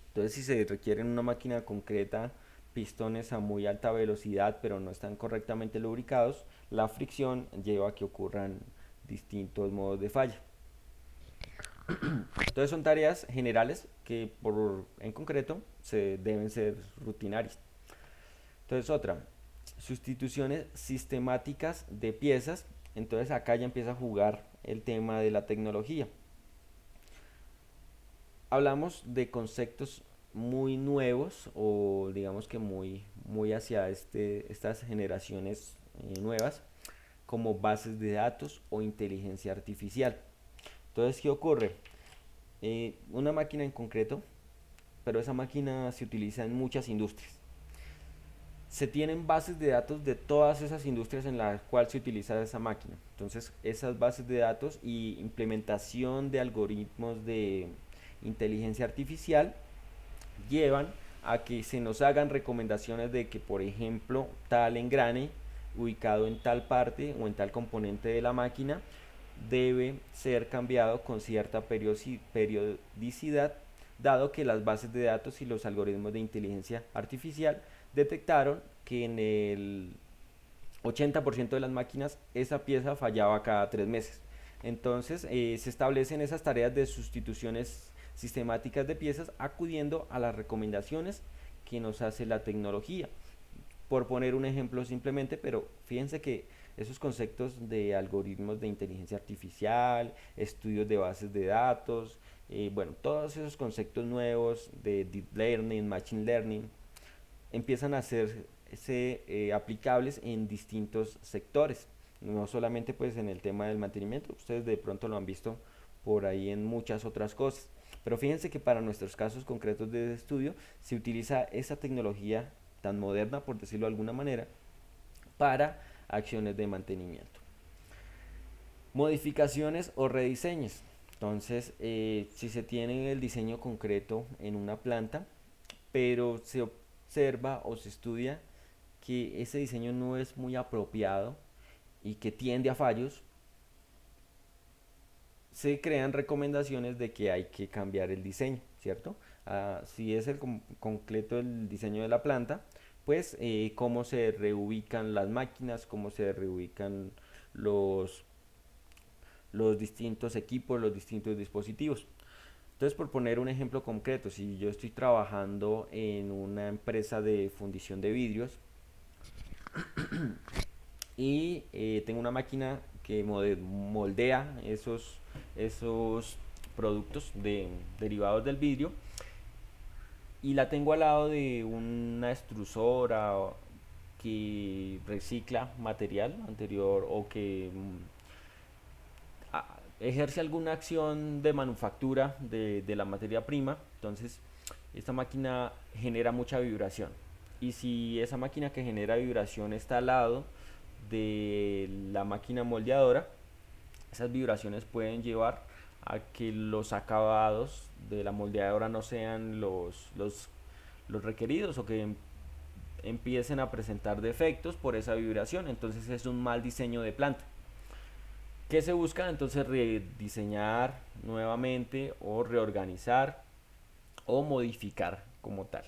Entonces, si se requiere en una máquina concreta pistones a muy alta velocidad, pero no están correctamente lubricados, la fricción lleva a que ocurran distintos modos de falla. Entonces, son tareas generales que en concreto se deben ser rutinarias. Entonces, otra, sustituciones sistemáticas de piezas. Entonces, acá ya empieza a jugar el tema de la tecnología. Hablamos de conceptos muy nuevos o digamos que muy hacia estas generaciones nuevas, como bases de datos o inteligencia artificial. Entonces, ¿qué ocurre? Una máquina en concreto, pero esa máquina se utiliza en muchas industrias. Se tienen bases de datos de todas esas industrias en las cuales se utiliza esa máquina. Entonces, esas bases de datos y implementación de algoritmos de inteligencia artificial llevan a que se nos hagan recomendaciones de que, por ejemplo, tal engrane ubicado en tal parte o en tal componente de la máquina debe ser cambiado con cierta periodicidad, dado que las bases de datos y los algoritmos de inteligencia artificial detectaron que en el 80% de las máquinas esa pieza fallaba cada 3 meses. Entonces se establecen esas tareas de sustituciones sistemáticas de piezas acudiendo a las recomendaciones que nos hace la tecnología. Por poner un ejemplo simplemente, pero fíjense que esos conceptos de algoritmos de inteligencia artificial, estudios de bases de datos, bueno, todos esos conceptos nuevos de deep learning, machine learning, empiezan a ser aplicables en distintos sectores, no solamente pues en el tema del mantenimiento, ustedes de pronto lo han visto por ahí en muchas otras cosas, pero fíjense que para nuestros casos concretos de estudio se utiliza esa tecnología tan moderna, por decirlo de alguna manera, para acciones de mantenimiento. Modificaciones o rediseños. Entonces, si se tiene el diseño concreto en una planta, pero se observa o se estudia que ese diseño no es muy apropiado y que tiende a fallos, se crean recomendaciones de que hay que cambiar el diseño, ¿cierto? Si es el concreto el diseño de la planta, pues cómo se reubican las máquinas, cómo se reubican los, los distintos equipos, los distintos dispositivos. Entonces, por poner un ejemplo concreto, si yo estoy trabajando en una empresa de fundición de vidrios y tengo una máquina que moldea esos productos derivados del vidrio y la tengo al lado de una extrusora que recicla material anterior o que ejerce alguna acción de manufactura de la materia prima. Entonces, esta máquina genera mucha vibración. Y si esa máquina que genera vibración está al lado de la máquina moldeadora, esas vibraciones pueden llevar a que los acabados de la moldeadora no sean los requeridos o que empiecen a presentar defectos por esa vibración. Entonces es un mal diseño de planta. ¿Qué se busca? Entonces rediseñar nuevamente o reorganizar o modificar como tal.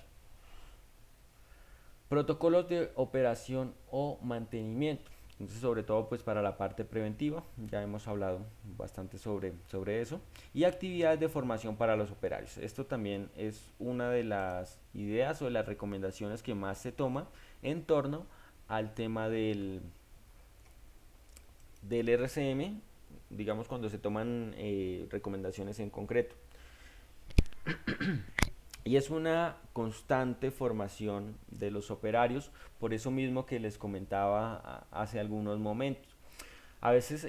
Protocolos de operación o mantenimiento. Entonces, sobre todo pues para la parte preventiva, ya hemos hablado bastante sobre eso. Y actividades de formación para los operarios. Esto también es una de las ideas o de las recomendaciones que más se toma en torno al tema del RCM, digamos cuando se toman recomendaciones en concreto. Y es una constante formación de los operarios, por eso mismo que les comentaba hace algunos momentos. A veces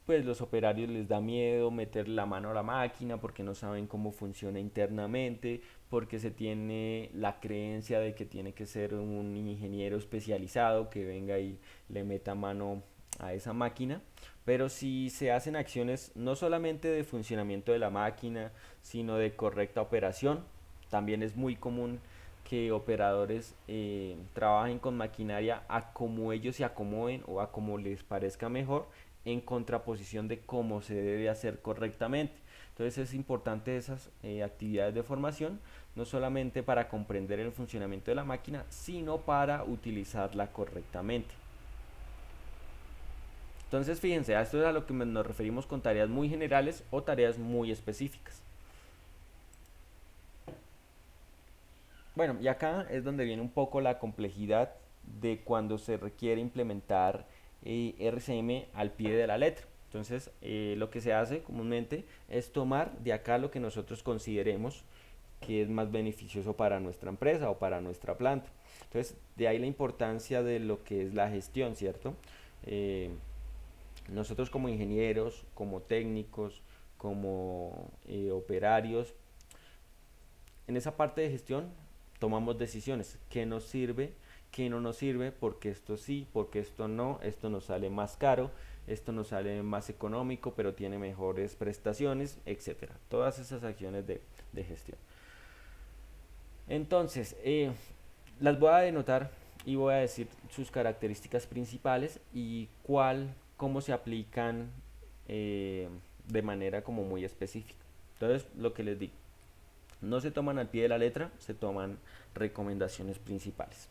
pues los operarios les da miedo meter la mano a la máquina porque no saben cómo funciona internamente, porque se tiene la creencia de que tiene que ser un ingeniero especializado que venga y le meta mano a esa máquina. Pero si se hacen acciones no solamente de funcionamiento de la máquina, sino de correcta operación, también es muy común que operadores trabajen con maquinaria a como ellos se acomoden o a como les parezca mejor, en contraposición de cómo se debe hacer correctamente. Entonces es importante esas actividades de formación, no solamente para comprender el funcionamiento de la máquina, sino para utilizarla correctamente. Entonces fíjense, a esto es a lo que nos referimos con tareas muy generales o tareas muy específicas. Bueno, y acá es donde viene un poco la complejidad de cuando se requiere implementar RCM al pie de la letra. Entonces, lo que se hace comúnmente es tomar de acá lo que nosotros consideremos que es más beneficioso para nuestra empresa o para nuestra planta. Entonces, de ahí la importancia de lo que es la gestión, ¿cierto? Eh, Nosotros como ingenieros, como técnicos, como operarios, en esa parte de gestión tomamos decisiones, qué nos sirve, qué no nos sirve, porque esto sí, porque esto no, esto nos sale más caro, esto nos sale más económico, pero tiene mejores prestaciones, etcétera. Todas esas acciones de gestión. Entonces, las voy a denotar y voy a decir sus características principales y cómo se aplican de manera como muy específica. Entonces, lo que les digo, no se toman al pie de la letra, se toman recomendaciones principales.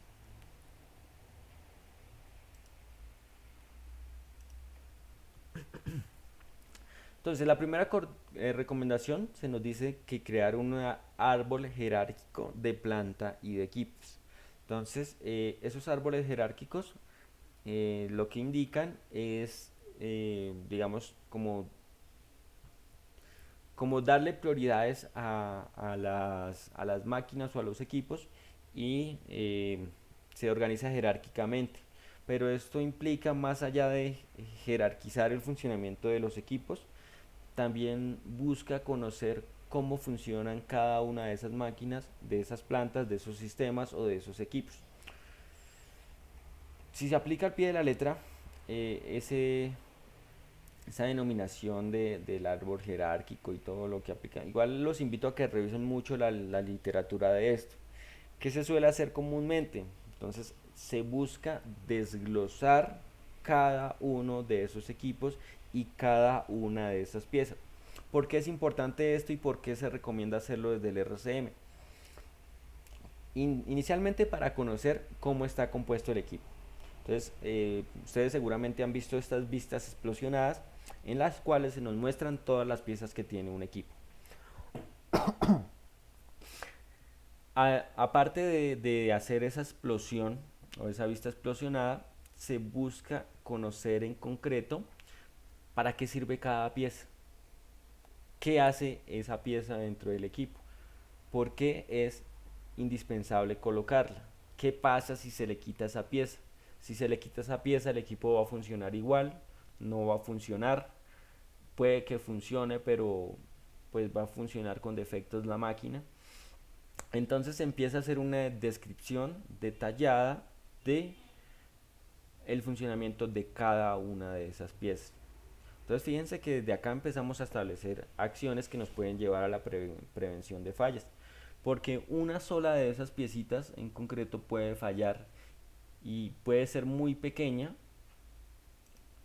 Entonces, la primera recomendación se nos dice que crear un árbol jerárquico de planta y de equipos. Entonces, esos árboles jerárquicos lo que indican es, digamos, como darle prioridades a las máquinas o a los equipos y se organiza jerárquicamente. Pero esto implica, más allá de jerarquizar el funcionamiento de los equipos, también busca conocer cómo funcionan cada una de esas máquinas, de esas plantas, de esos sistemas o de esos equipos. Si se aplica al pie de la letra, esa denominación del árbol jerárquico y todo lo que aplica, igual los invito a que revisen mucho la literatura de esto. ¿Qué se suele hacer comúnmente? Entonces se busca desglosar cada uno de esos equipos y cada una de esas piezas. ¿Por qué es importante esto y por qué se recomienda hacerlo desde el RCM? Inicialmente para conocer cómo está compuesto el equipo. Entonces, ustedes seguramente han visto estas vistas explosionadas en las cuales se nos muestran todas las piezas que tiene un equipo. Aparte de hacer esa explosión o esa vista explosionada, se busca conocer en concreto para qué sirve cada pieza, qué hace esa pieza dentro del equipo, por qué es indispensable colocarla, qué pasa si se le quita esa pieza. Si se le quita esa pieza, el equipo va a funcionar igual, no va a funcionar, puede que funcione, pero pues va a funcionar con defectos la máquina. Entonces se empieza a hacer una descripción detallada de el funcionamiento de cada una de esas piezas. Entonces fíjense que desde acá empezamos a establecer acciones que nos pueden llevar a la prevención de fallas. Porque una sola de esas piecitas en concreto puede fallar y puede ser muy pequeña.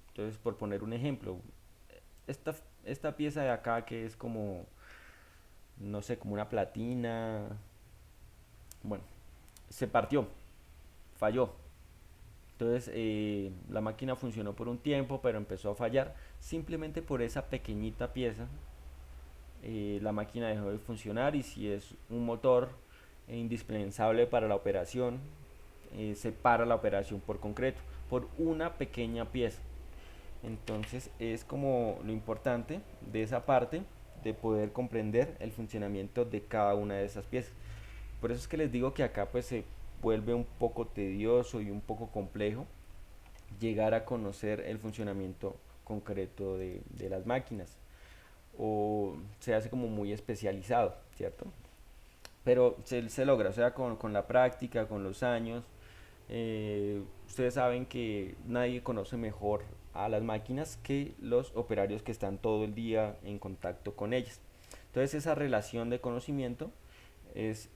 Entonces, por poner un ejemplo, esta, esta pieza de acá que es como, no sé, como una platina, bueno, se partió, falló. Entonces la máquina funcionó por un tiempo, pero empezó a fallar simplemente por esa pequeñita pieza. La máquina dejó de funcionar y si es un motor indispensable para la operación, se para la operación por concreto, por una pequeña pieza. Entonces es como lo importante de esa parte de poder comprender el funcionamiento de cada una de esas piezas. Por eso es que les digo que acá pues se vuelve un poco tedioso y un poco complejo llegar a conocer el funcionamiento concreto de las máquinas, o se hace como muy especializado, ¿cierto? Pero se logra, o sea, con la práctica, con los años. Ustedes saben que nadie conoce mejor a las máquinas que los operarios que están todo el día en contacto con ellas. Entonces esa relación de conocimiento es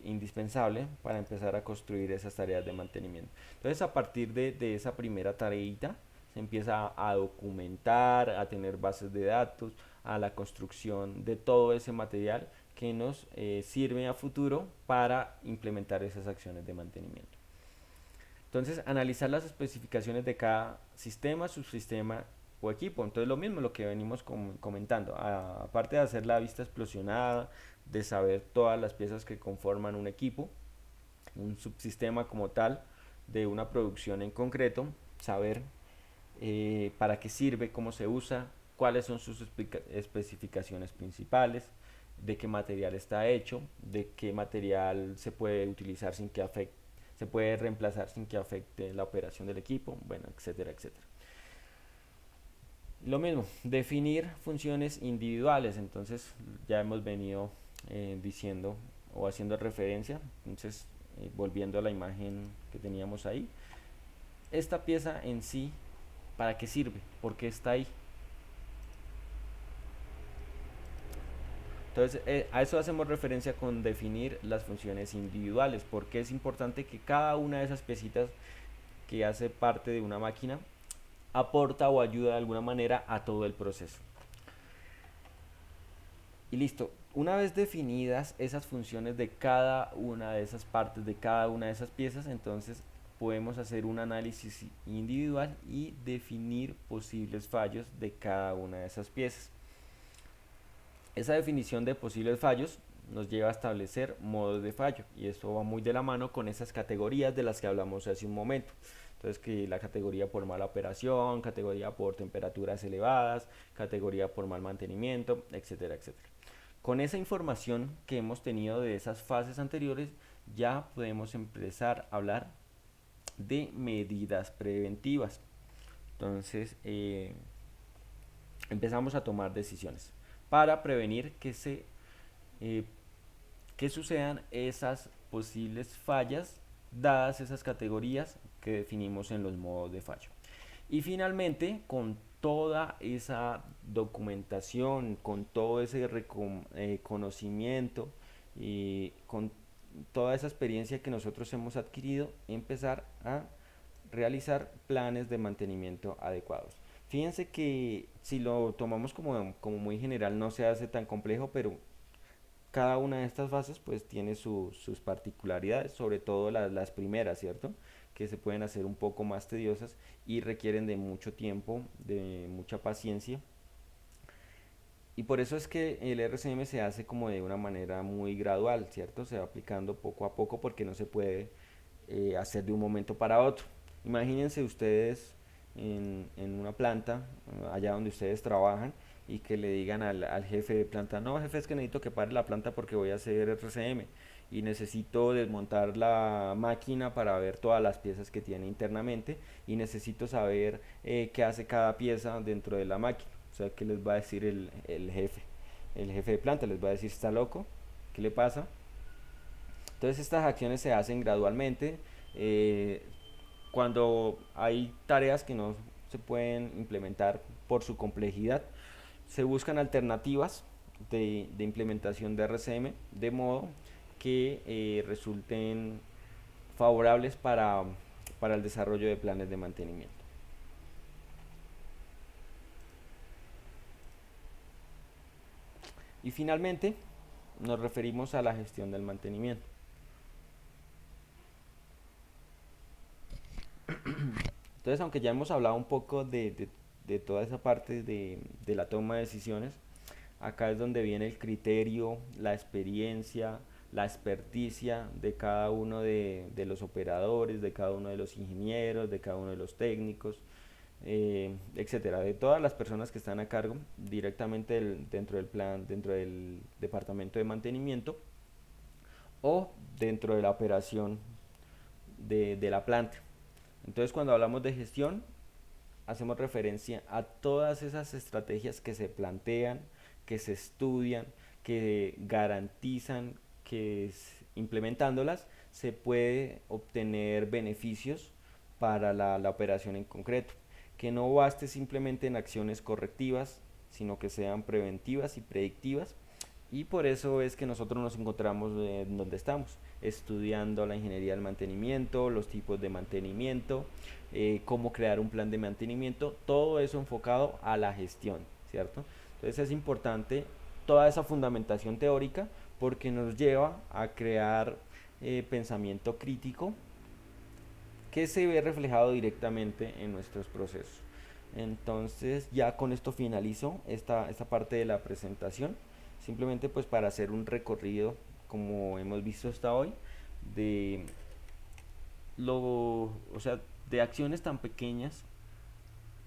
indispensable para empezar a construir esas tareas de mantenimiento. Entonces a partir de esa primera tareita se empieza a documentar, a tener bases de datos, a la construcción de todo ese material que nos sirve a futuro para implementar esas acciones de mantenimiento. Entonces, analizar las especificaciones de cada sistema, subsistema o equipo. Entonces, lo mismo, lo que venimos comentando. Aparte de hacer la vista explosionada, de saber todas las piezas que conforman un equipo, un subsistema como tal, de una producción en concreto, saber para qué sirve, cómo se usa, cuáles son sus especificaciones principales, de qué material está hecho, de qué material se puede utilizar sin que afecte, se puede reemplazar sin que afecte la operación del equipo, bueno, etcétera, etcétera. Lo mismo, definir funciones individuales, entonces ya hemos venido diciendo o haciendo referencia, entonces volviendo a la imagen que teníamos ahí, esta pieza en sí, ¿para qué sirve? ¿Por qué está ahí? Entonces, a eso hacemos referencia con definir las funciones individuales, porque es importante que cada una de esas piecitas que hace parte de una máquina aporta o ayuda de alguna manera a todo el proceso. Y listo, una vez definidas esas funciones de cada una de esas partes, de cada una de esas piezas, entonces podemos hacer un análisis individual y definir posibles fallos de cada una de esas piezas. Esa definición de posibles fallos nos lleva a establecer modos de fallo y eso va muy de la mano con esas categorías de las que hablamos hace un momento. Entonces, que la categoría por mala operación, categoría por temperaturas elevadas, categoría por mal mantenimiento, etcétera, etcétera. Con esa información que hemos tenido de esas fases anteriores, ya podemos empezar a hablar de medidas preventivas. Entonces, empezamos a tomar decisiones para prevenir eh, que sucedan esas posibles fallas dadas esas categorías que definimos en los modos de fallo. Y finalmente, con toda esa documentación, con todo ese conocimiento y con toda esa experiencia que nosotros hemos adquirido, empezar a realizar planes de mantenimiento adecuados. Fíjense que si lo tomamos como muy general no se hace tan complejo, pero cada una de estas fases pues tiene sus particularidades, sobre todo las primeras, ¿cierto? Que se pueden hacer un poco más tediosas y requieren de mucho tiempo, de mucha paciencia. Y por eso es que el RCM se hace como de una manera muy gradual, ¿cierto? Se va aplicando poco a poco porque no se puede hacer de un momento para otro. Imagínense ustedes en una planta, allá donde ustedes trabajan, y que le digan al jefe de planta, no, jefe, es que necesito que pare la planta porque voy a hacer RCM y necesito desmontar la máquina para ver todas las piezas que tiene internamente y necesito saber qué hace cada pieza dentro de la máquina. O sea, ¿qué les va a decir el jefe? El jefe de planta les va a decir, ¿está loco? ¿Qué le pasa? Entonces estas acciones se hacen gradualmente. eh, Cuando hay tareas que no se pueden implementar por su complejidad, se buscan alternativas de implementación de RCM de modo que resulten favorables para el desarrollo de planes de mantenimiento. Y finalmente nos referimos a la gestión del mantenimiento. Entonces, aunque ya hemos hablado un poco de toda esa parte de la toma de decisiones, acá es donde viene el criterio, la experiencia, la experticia de cada uno de los operadores, de cada uno de los ingenieros, de cada uno de los técnicos, etcétera, de todas las personas que están a cargo directamente dentro del plan, dentro del departamento de mantenimiento o dentro de la operación de la planta. Entonces, cuando hablamos de gestión, hacemos referencia a todas esas estrategias que se plantean, que se estudian, que garantizan que implementándolas se puede obtener beneficios para la operación en concreto. Que no baste simplemente en acciones correctivas, sino que sean preventivas y predictivas. Y por eso es que nosotros nos encontramos en donde estamos, estudiando la ingeniería del mantenimiento, los tipos de mantenimiento, cómo crear un plan de mantenimiento, todo eso enfocado a la gestión, ¿cierto? Entonces es importante toda esa fundamentación teórica porque nos lleva a crear pensamiento crítico que se ve reflejado directamente en nuestros procesos. Entonces ya con esto finalizo esta parte de la presentación, simplemente pues para hacer un recorrido como hemos visto hasta hoy de o sea, de acciones tan pequeñas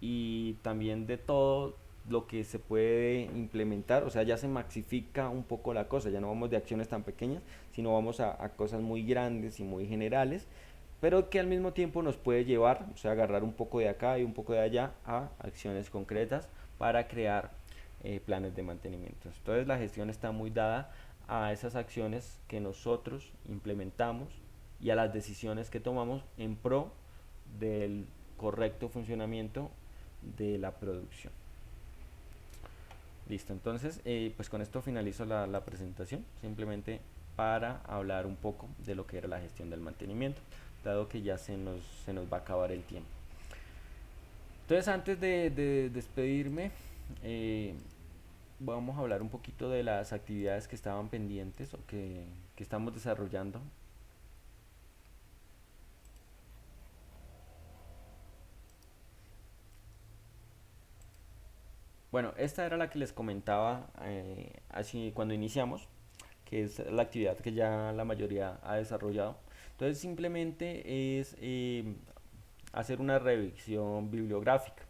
y también de todo lo que se puede implementar, o sea, ya se maxifica un poco la cosa, ya no vamos de acciones tan pequeñas, sino vamos a cosas muy grandes y muy generales, pero que al mismo tiempo nos puede llevar, o sea, agarrar un poco de acá y un poco de allá a acciones concretas para crear planes de mantenimiento. Entonces la gestión está muy dada a esas acciones que nosotros implementamos y a las decisiones que tomamos en pro del correcto funcionamiento de la producción. Listo, entonces pues con esto finalizo la presentación, simplemente para hablar un poco de lo que era la gestión del mantenimiento, dado que ya se nos va a acabar el tiempo. Entonces antes de despedirme, eh, vamos a hablar un poquito de las actividades que estaban pendientes o que estamos desarrollando. Bueno, esta era la que les comentaba así cuando iniciamos, que es la actividad que ya la mayoría ha desarrollado. Entonces simplemente es hacer una revisión bibliográfica.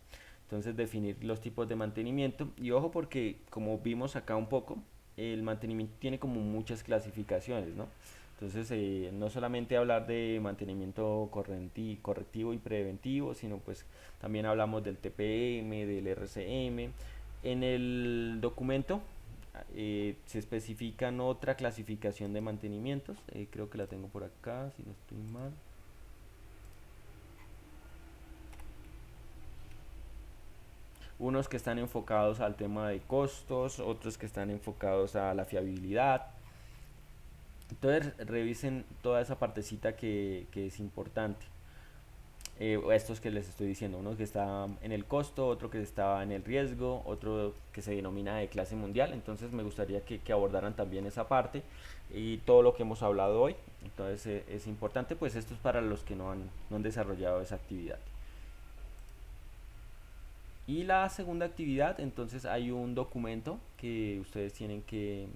Entonces definir los tipos de mantenimiento. Y ojo porque como vimos acá un poco, el mantenimiento tiene como muchas clasificaciones, ¿no? Entonces no solamente hablar de mantenimiento correctivo y preventivo, sino pues también hablamos del TPM, del RCM. En el documento se especifican otra clasificación de mantenimientos, creo que la tengo por acá, si no estoy mal. Unos que están enfocados al tema de costos, otros que están enfocados a la fiabilidad. Entonces revisen toda esa partecita que es importante. Estos que les estoy diciendo, uno que está en el costo, otro que está en el riesgo, otro que se denomina de clase mundial. Entonces me gustaría que abordaran también esa parte y todo lo que hemos hablado hoy. Entonces es importante, pues esto es para los que no han desarrollado esa actividad. Y la segunda actividad, entonces hay un documento que ustedes tienen que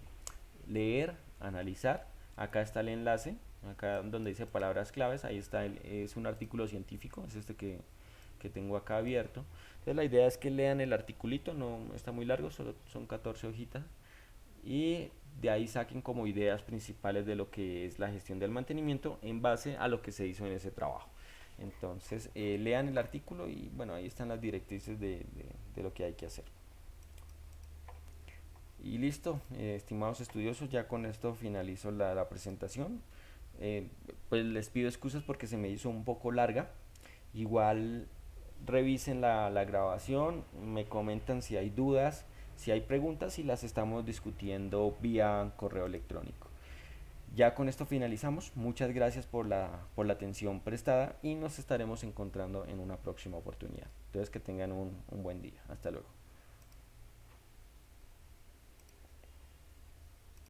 leer, analizar. Acá está el enlace, acá donde dice palabras claves, ahí está, es un artículo científico, es este que tengo acá abierto. Entonces la idea es que lean el articulito, no está muy largo, solo son 14 hojitas. Y de ahí saquen como ideas principales de lo que es la gestión del mantenimiento en base a lo que se hizo en ese trabajo. Entonces lean el artículo y bueno, ahí están las directrices de lo que hay que hacer. Y listo, estimados estudiosos, ya con esto finalizo la presentación. Eh, pues les pido excusas porque se me hizo un poco larga. Igual revisen la grabación, me comentan si hay dudas, si hay preguntas y las estamos discutiendo vía correo electrónico. Ya con esto finalizamos. Muchas gracias por la atención prestada y nos estaremos encontrando en una próxima oportunidad. Entonces que tengan un buen día. Hasta luego.